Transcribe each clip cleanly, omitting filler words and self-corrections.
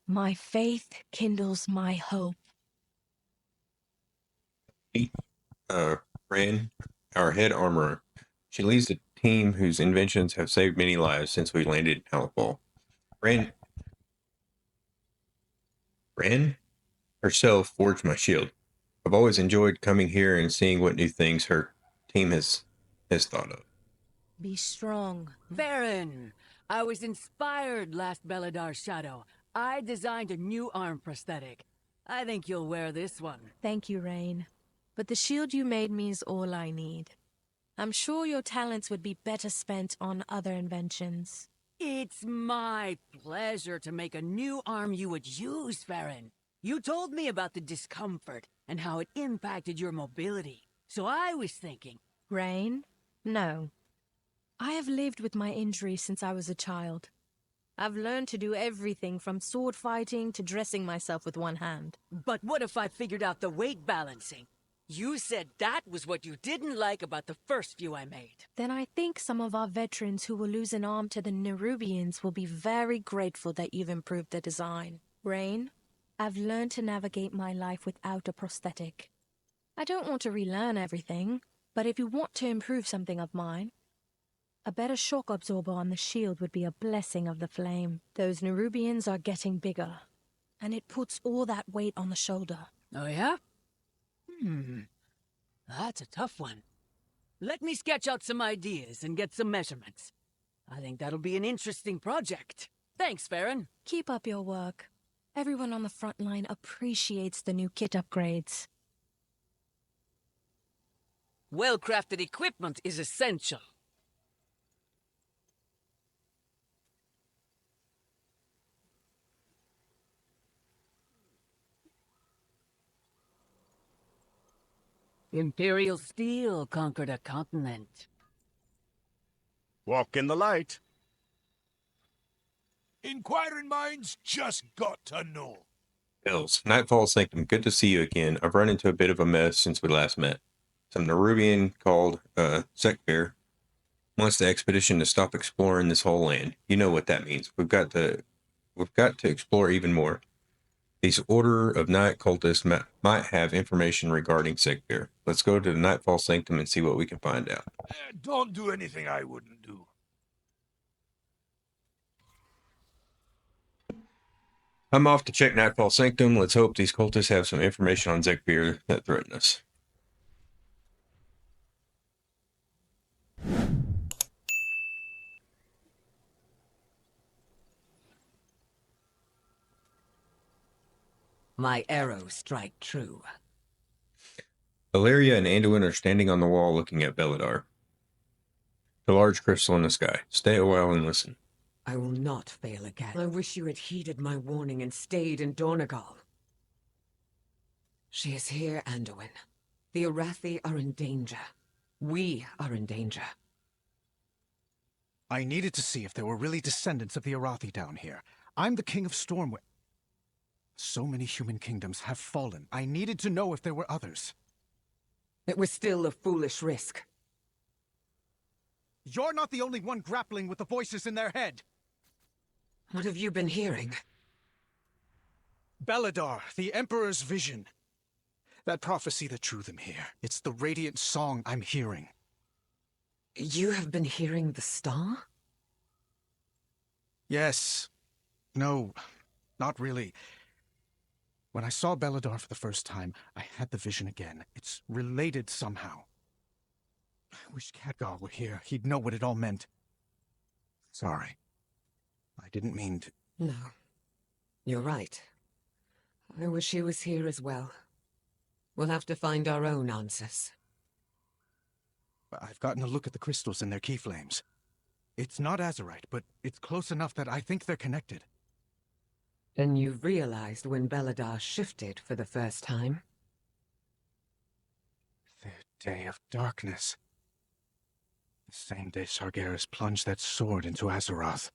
My faith kindles my hope. Uh, Ran, our head armorer. She leads a team whose inventions have saved many lives since we landed in Hellfall. Ran, Ran herself forged my shield. I've always enjoyed coming here and seeing what new things her team has thought of. Be strong. Baron! I was inspired last Belladar's shadow. I designed a new arm prosthetic. I think you'll wear this one. Thank you, Rain. But the shield you made me is all I need. I'm sure your talents would be better spent on other inventions. It's my pleasure to make a new arm you would use, Baron. You told me about the discomfort and how it impacted your mobility. So I was thinking, Rain? No. I have lived with my injury since I was a child. I've learned to do everything from sword fighting to dressing myself with one hand. but what if I figured out the weight balancing? You said that was what you didn't like about the first few I made. Then I think some of our veterans who will lose an arm to the Nerubians will be very grateful that you've improved the design. Rain, I've learned to navigate my life without a prosthetic. I don't want to relearn everything, but if you want to improve something of mine, a better shock absorber on the shield would be a blessing of the flame. Those Nerubians are getting bigger, and it puts all that weight on the shoulder. Oh yeah? That's a tough one. Let me sketch out some ideas and get some measurements. I think that'll be an interesting project. Thanks, Farron. Keep up your work. Everyone on the front line appreciates the new kit upgrades. Well-crafted equipment is essential. Imperial steel conquered a continent. Walk in the light. Inquiring minds just got to know. Bills, Nightfall Sanctum, good to see you again. I've run into a bit of a mess since we last met. Some Nerubian called Sekbear wants the expedition to stop exploring this whole land. You know what that means. We've got to explore even more. These Order of Night cultists might have information regarding Sekbear. Let's go to the Nightfall Sanctum and see what we can find out. Don't do anything I wouldn't do. I'm off to check Nightfall Sanctum. Let's hope these cultists have some information on Zekbeer that threaten us. My arrows strike true. Valeria and Anduin are standing on the wall looking at Belladar. The large crystal in the sky. Stay a while and listen. I will not fail again. I wish you had heeded my warning and stayed in Dornegal. She is here, Anduin. The Arathi are in danger. We are in danger. I needed to see if there were really descendants of the Arathi down here. I'm the king of Stormwind. So many human kingdoms have fallen. I needed to know if there were others. It was still a foolish risk. You're not the only one grappling with the voices in their head. What have you been hearing? Belladar, the Emperor's vision. That prophecy that drew them here. It's the radiant song I'm hearing. You have been hearing the star? Yes. No, not really. When I saw Belladar for the first time, I had the vision again. It's related somehow. I wish Khadgar were here. He'd know what it all meant. Sorry. I didn't mean to... No. You're right. I wish he was here as well. We'll have to find our own answers. I've gotten a look at the crystals in their key flames. It's not Azerite, but it's close enough that I think they're connected. And you realized when Belladar shifted for the first time? The day of darkness. The same day Sargeras plunged that sword into Azeroth.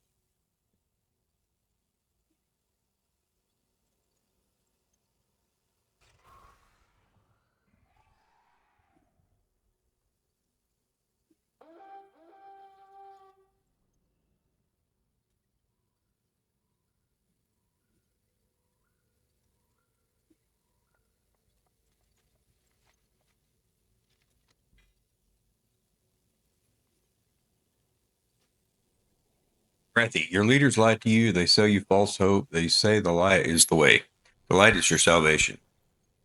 Wrathy, your leaders lie to you. They sell you false hope. They say the light is the way. The light is your salvation.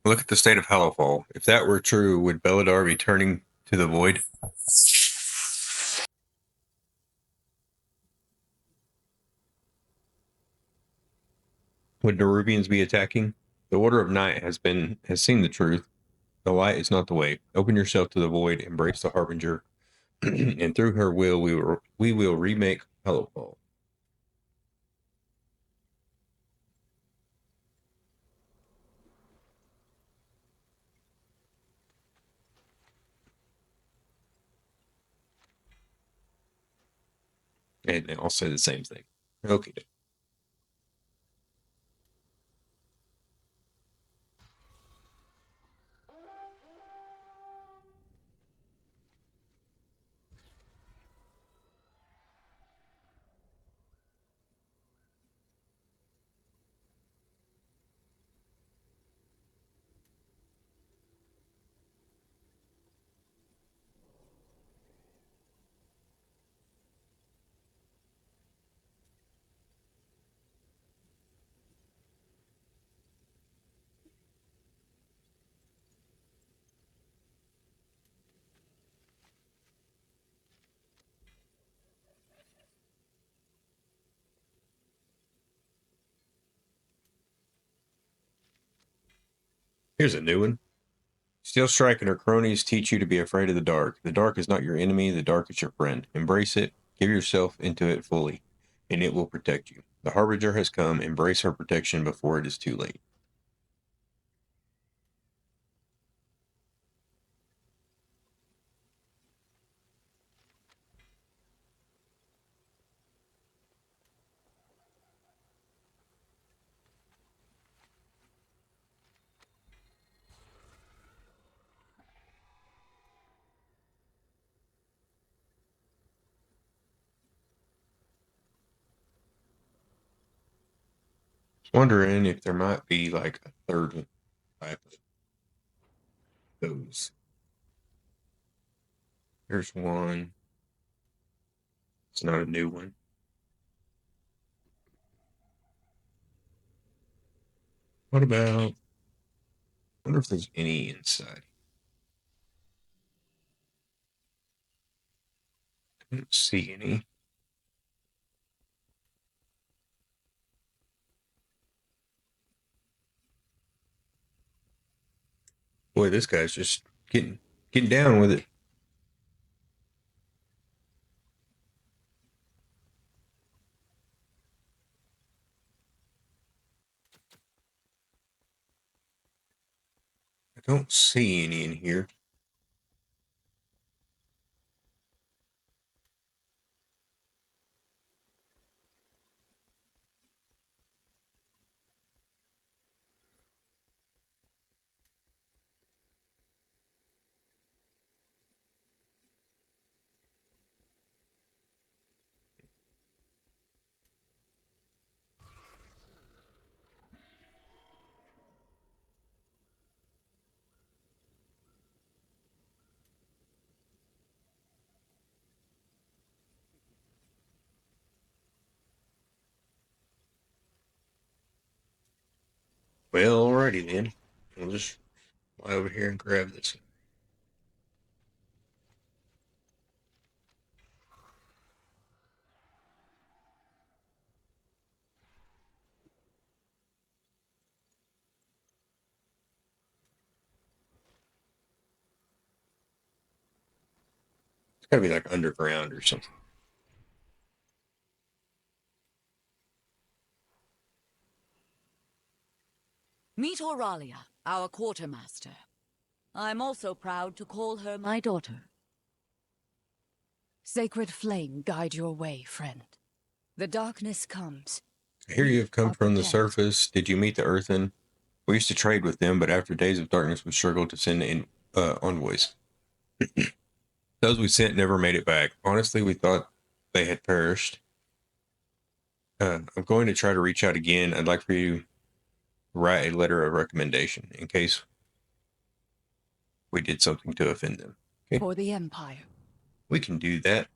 Look at the state of Hallowfall. If that were true, would Beladar be turning to the void? Would Nerubians be attacking? The Order of Night has seen the truth. The light is not the way. Open yourself to the void, embrace the Harbinger, and through her will we will remake Hallowfall. And I'll say the same thing. Okay. Here's a new one. Steel Strike and her cronies teach you to be afraid of the dark. The dark is not your enemy, the dark is your friend. Embrace it, give yourself into it fully, and it will protect you. The Harbinger has come, embrace her protection before it is too late. Wondering if there might be like a third type of those. Here's one. It's not a new one. What about? I wonder if there's any inside. I don't see any. Boy, this guy's just getting down with it. I don't see any in here. Well, alrighty then. We'll just fly over here and grab this. It's gotta be like underground or something. Meet Auralia, our quartermaster. I'm also proud to call her my daughter. Sacred flame guide your way, friend. The darkness comes. I hear you have come Are from the protect. surface. Did you meet the Earthen? We used to trade with them, but after days of darkness, we struggled to send in envoys. Those we sent never made it back. Honestly, we thought they had perished. I'm going to try to reach out again. I'd like for you to write a letter of recommendation in case we did something to offend them. Okay, For the Empire. we can do that.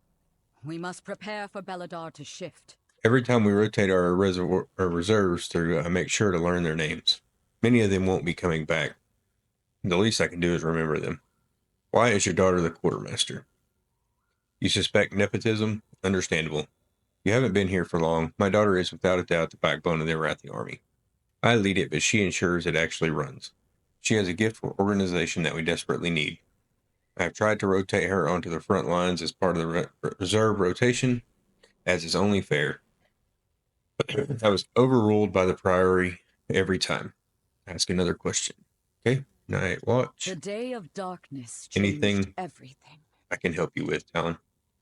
We must prepare for Beladar to shift. Every time we rotate our reserves through, I make sure to learn their names. Many of them won't be coming back. The least I can do is remember them. Why is your daughter the quartermaster? You suspect nepotism? Understandable. You haven't been here for long. My daughter is without a doubt the backbone of the Arathi army. I lead it, but she ensures it actually runs. She has a gift for organization that we desperately need. I have tried to rotate her onto the front lines as part of the reserve rotation, as is only fair. I was overruled by the Priory every time. Ask another question. Okay? Night watch. The day of darkness changed Anything everything. I can help you with, Talon?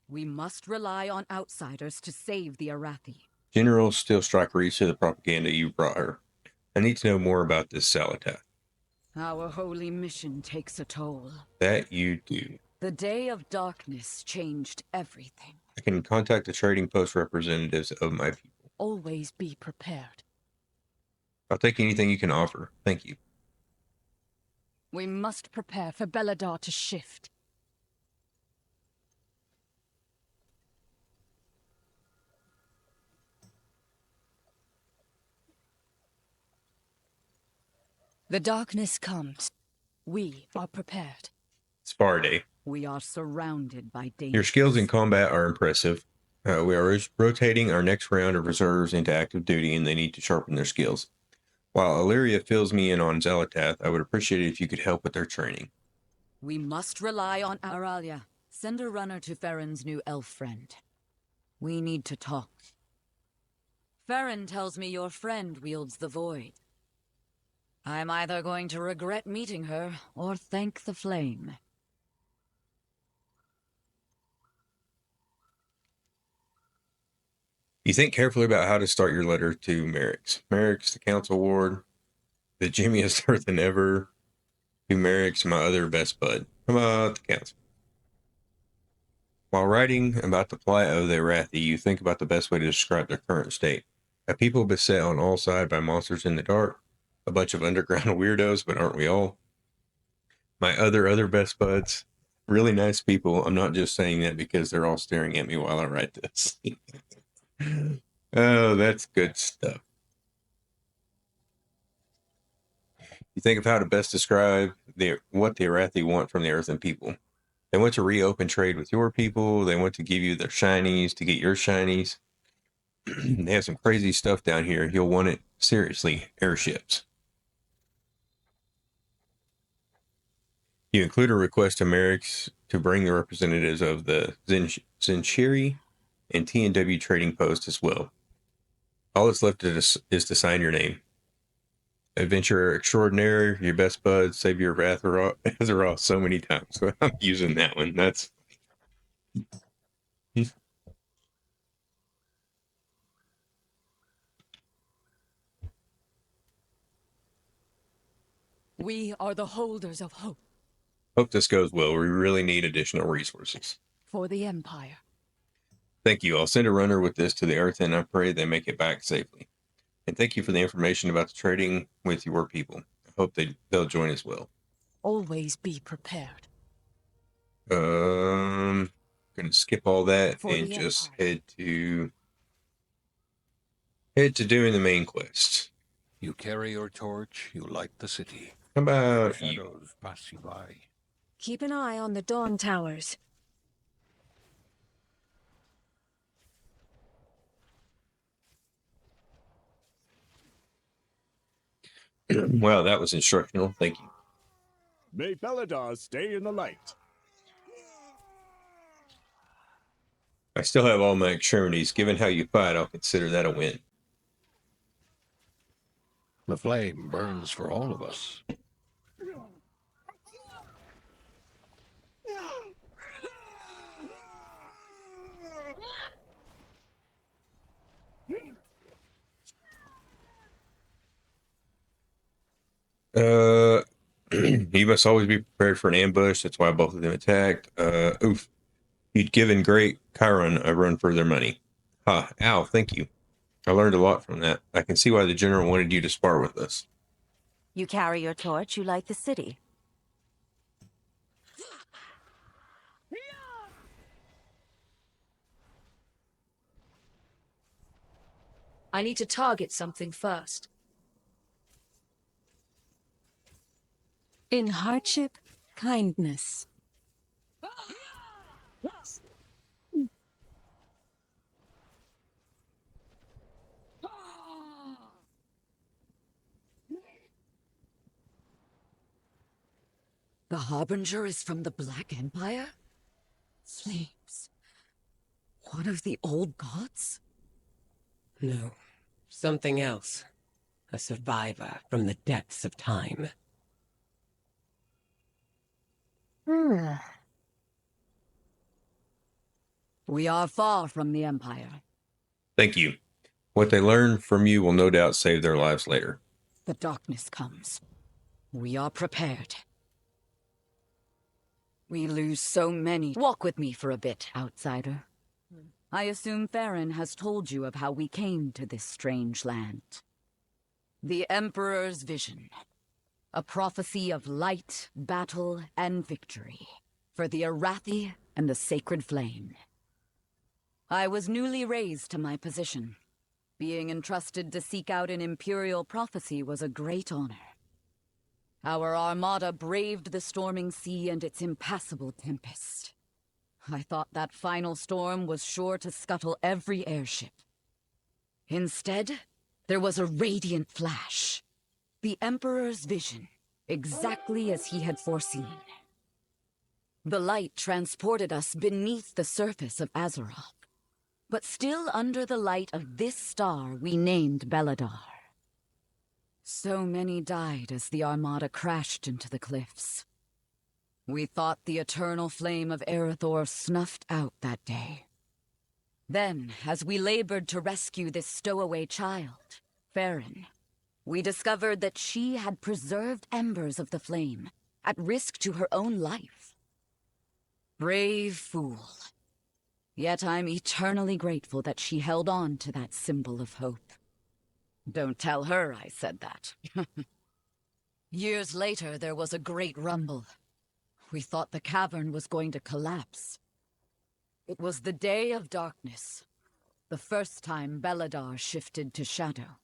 We must rely on outsiders to save the Arathi. General still strike reads to the propaganda you brought her. I need to know more about this Salatath. Our holy mission takes a toll. That you do. The day of darkness changed everything. I can contact the trading post representatives of my people. Always be prepared. I'll take anything you can offer. Thank you. We must prepare for Beladar to shift. The darkness comes. We are prepared. Spar Day. We are surrounded by danger. Your skills in combat are impressive. We are rotating our next round of reserves into active duty, and they need to sharpen their skills. While Illyria fills me in on Zelatath, I would appreciate it if you could help with their training. We must rely on Aralia. Send a runner to Farron's new elf friend. We need to talk. Farron tells me your friend wields the void. I'm either going to regret meeting her, or thank the flame. You think carefully about how to start your letter to Merrick's. Merrick's, the council ward, the jimmiest earthen ever. To Merrick's, my other best bud. How about the council? While writing about the plight of the Arathi, you think about the best way to describe their current state. A people beset on all sides by monsters in the dark, a bunch of underground weirdos, but aren't we all? My other best buds, really nice people. I'm not just saying that because they're all staring at me while I write this. Oh, that's good stuff. You think of how to best describe what the Arathi want from the earthen people. They want to reopen trade with your people. They want to give you their shinies to get your shinies. They have some crazy stuff down here. You'll want it seriously. Airships. You include a request to Merrick's to bring the representatives of the Zenshiri and TNW trading post as well. All that's left is to sign your name. Adventurer extraordinaire, your best bud, Savior of Azeroth so many times. So I'm using that one. That's We are the holders of hope. Hope this goes well. We really need additional resources. For the Empire. Thank you. I'll send a runner with this to the Earth, and I pray they make it back safely. And thank you for the information about the trading with your people. I hope they'll join as well. Always be prepared. Gonna skip all that For and the just Empire. head to doing the main quest. You carry your torch, you light the city. How about you? Shadows pass you by. Keep an eye on the Dawn Towers. Well, that was instructional. Thank you. May Beladar stay in the light. I still have all my extremities. Given how you fight, I'll consider that a win. The flame burns for all of us. You must always be prepared for an ambush. That's why both of them attacked. Oof. You'd given Great Chiron a run for their money. Ha, ow, thank you. I learned a lot from that. I can see why the general wanted you to spar with us. You carry your torch, you light the city. I need to target something first. In hardship, kindness. The Harbinger is from the Black Empire? Flames. One of the old gods? No, something else. A survivor from the depths of time. We are far from the Empire. Thank you. What they learn from you will no doubt save their lives later. The darkness comes. We are prepared. We lose so many. Walk with me for a bit, outsider. I assume Farron has told you of how we came to this strange land. The Emperor's vision. A prophecy of light, battle, and victory. For the Arathi and the Sacred Flame. I was newly raised to my position. Being entrusted to seek out an Imperial prophecy was a great honor. Our armada braved the storming sea and its impassable tempest. I thought that final storm was sure to scuttle every airship. Instead, there was a radiant flash. The Emperor's vision, exactly as he had foreseen. The light transported us beneath the surface of Azeroth. But still under the light of this star we named Beladar. So many died as the Armada crashed into the cliffs. We thought the eternal flame of Erethdor snuffed out that day. Then, as we labored to rescue this stowaway child, Farron, we discovered that she had preserved embers of the flame, at risk to her own life. Brave fool. Yet I'm eternally grateful that she held on to that symbol of hope. Don't tell her I said that. Years later, there was a great rumble. We thought the cavern was going to collapse. It was the Day of Darkness, the first time Beladar shifted to shadow.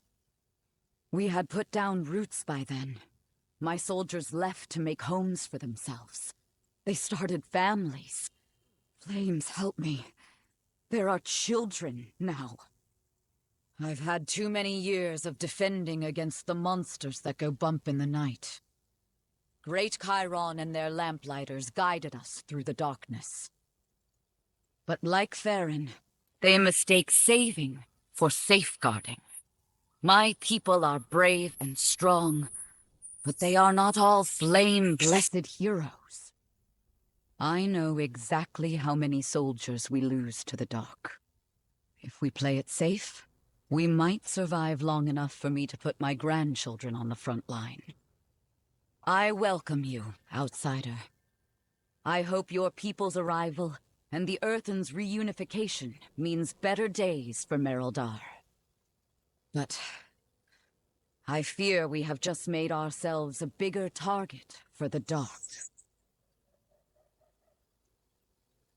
We had put down roots by then. My soldiers left to make homes for themselves. They started families. Flames, help me. There are children now. I've had too many years of defending against the monsters that go bump in the night. Great Chiron and their lamplighters guided us through the darkness. But like Farron, they mistake saving for safeguarding. My people are brave and strong, but they are not all flame-blessed heroes. I know exactly how many soldiers we lose to the dark. If we play it safe, we might survive long enough for me to put my grandchildren on the front line. I welcome you, outsider. I hope your people's arrival and the Earthen's reunification means better days for Merildar. But I fear we have just made ourselves a bigger target for the dark.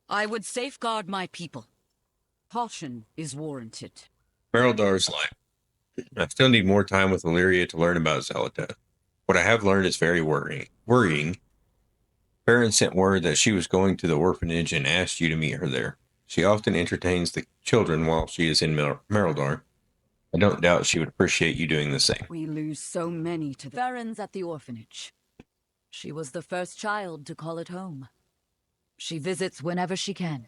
I would safeguard my people. Caution is warranted. Mereldar's life. I still need more time with Illyria to learn about Zelda. What I have learned is very worrying. Farron sent word that she was going to the orphanage and asked you to meet her there. She often entertains the children while she is in Merildar. I don't doubt she would appreciate you doing the same. We lose so many to the Farron's at the orphanage. She was the first child to call it home. She visits whenever she can.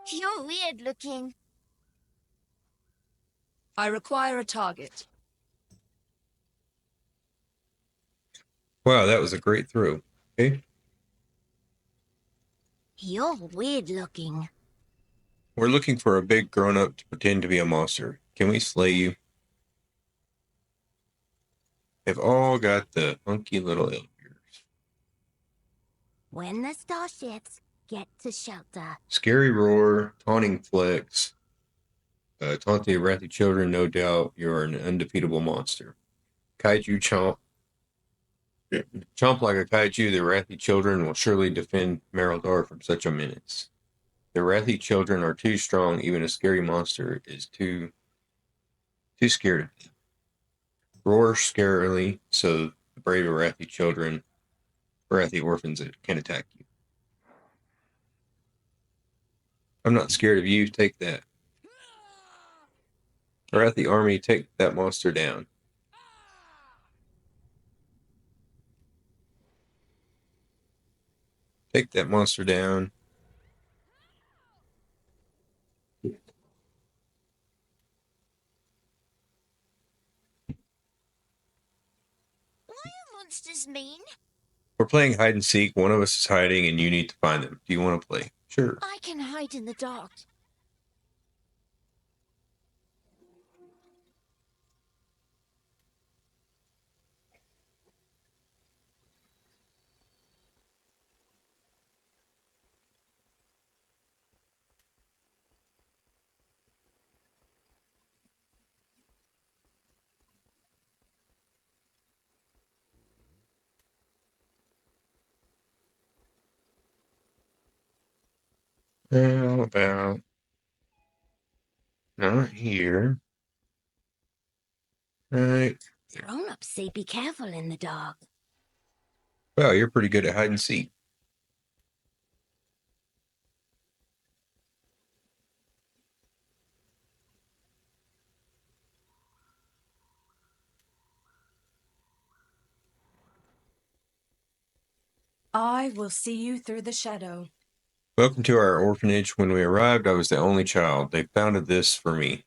You're weird looking. I require a target. Wow, that was a great throw. Okay. You're weird looking. We're looking for a big grown-up to pretend to be a monster. Can we slay you? They've all got the funky little elf ears. When the starships get to shelter. Scary roar, taunting flex. Taunt the Arathi children, no doubt you're an undefeatable monster. Kaiju chomp. Chomp like a kaiju, the Wrathy children will surely defend Mereldar from such a menace. The Wrathy children are too strong, even a scary monster is too scared of them. Roar scarily, so the brave Wrathy children, Wrathy orphans can attack you. I'm not scared of you, take that. Wrathy army, take that monster down. Take that monster down. Why are monsters mean? We're playing hide and seek. One of us is hiding and you need to find them. Do you want to play? Sure. I can hide in the dark. How about not here? Right. Grown-ups say be careful in the dark. Well, you're pretty good at hide and seek. I will see you through the shadow. Welcome to our orphanage. When we arrived, I was the only child. They founded this for me.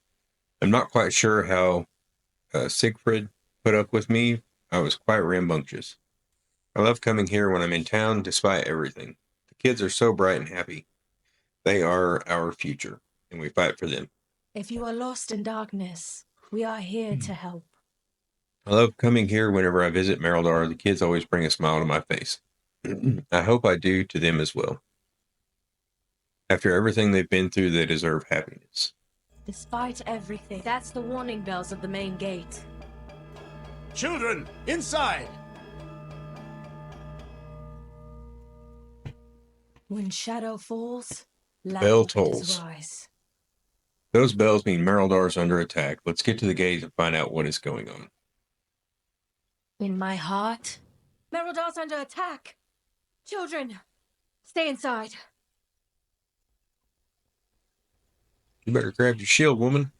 I'm not quite sure how Siegfried put up with me. I was quite rambunctious. I love coming here when I'm in town, despite everything. The kids are so bright and happy. They are our future, and we fight for them. If you are lost in darkness, we are here to help. I love coming here whenever I visit Mereldar. The kids always bring a smile to my face. I hope I do to them as well. After everything they've been through, they deserve happiness. Despite everything, that's the warning bells of the main gate. Children, inside! When shadow falls, Bell loud tolls. does rise. Those bells mean Mereldar's under attack. Let's get to the gate and find out what is going on. In my heart, Mereldar's under attack. Children, stay inside. You better grab your shield, woman.